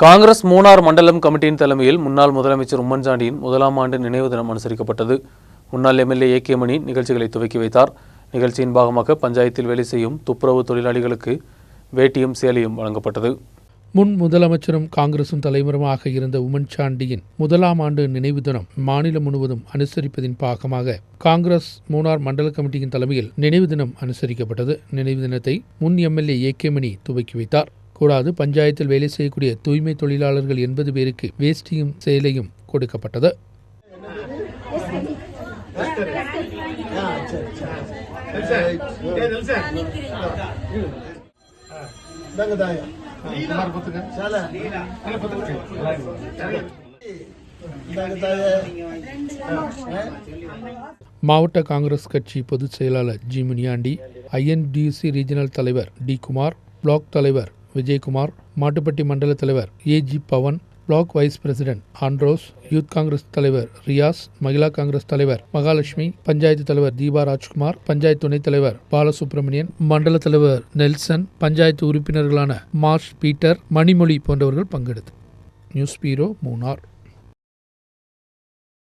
காங்கிரஸ் மூணார் மண்டலம் கமிட்டியின் தலைமையில் முன்னாள் முதலமைச்சர் உம்மன்சாண்டியின் முதலாம் ஆண்டு நினைவு தினம் அனுசரிக்கப்பட்டது. முன்னாள் எம்எல்ஏ ஏ.கே. மணி நிகழ்ச்சிகளை துவக்கி வைத்தார். நிகழ்ச்சியின் பாகமாக பஞ்சாயத்தில் வேலை செய்யும் துப்புரவு தொழிலாளிகளுக்கு வேட்டியும் சேலையும் வழங்கப்பட்டது. முன் முதலமைச்சரும் காங்கிரசும் தலைவருமாக இருந்த உம்மன்சாண்டியின் முதலாம் ஆண்டு நினைவு தினம் மாநிலம் முழுவதும் அனுசரிப்பதின் பாகமாக காங்கிரஸ் மூணார் மண்டல கமிட்டியின் தலைமையில் நினைவு தினம் அனுசரிக்கப்பட்டது. நினைவு தினத்தை முன் எம்எல்ஏ ஏ.கே. மணி துவக்கி வைத்தார். கூடாது பஞ்சாயத்தில் வேலை செய்யக்கூடிய தூய்மை தொழிலாளர்கள் 80 பேருக்கு வேஷ்டியும் சேலையும் கொடுக்கப்பட்டது. மாவட்ட காங்கிரஸ் கட்சி பொதுச் செயலாளர் ஜி. முனியாண்டி, INDC ரீஜனல் தலைவர் டி. குமார், பிளாக் தலைவர் விஜயகுமார், மாட்டுப்பட்டி மண்டல தலைவர் A G. Pavan, block vice president Andros, youth Congress தலைவர் ரியாஸ், மகிழா காங்கிரஸ் தலைவர் மகாலட்சுமி, பஞ்சாயத்து தலைவர் தீபா ராஜ்குமார், பஞ்சாயத்து துணைத் தலைவர் பாலசுப்ரமணியன், மண்டல தலைவர் நெல்சன், பஞ்சாயத்து உறுப்பினர்களான மார்ஷ் பீட்டர், மணிமொழி போன்றவர்கள் பங்கெடுத்தனர். நியூஸ் பீரோ மூணார்.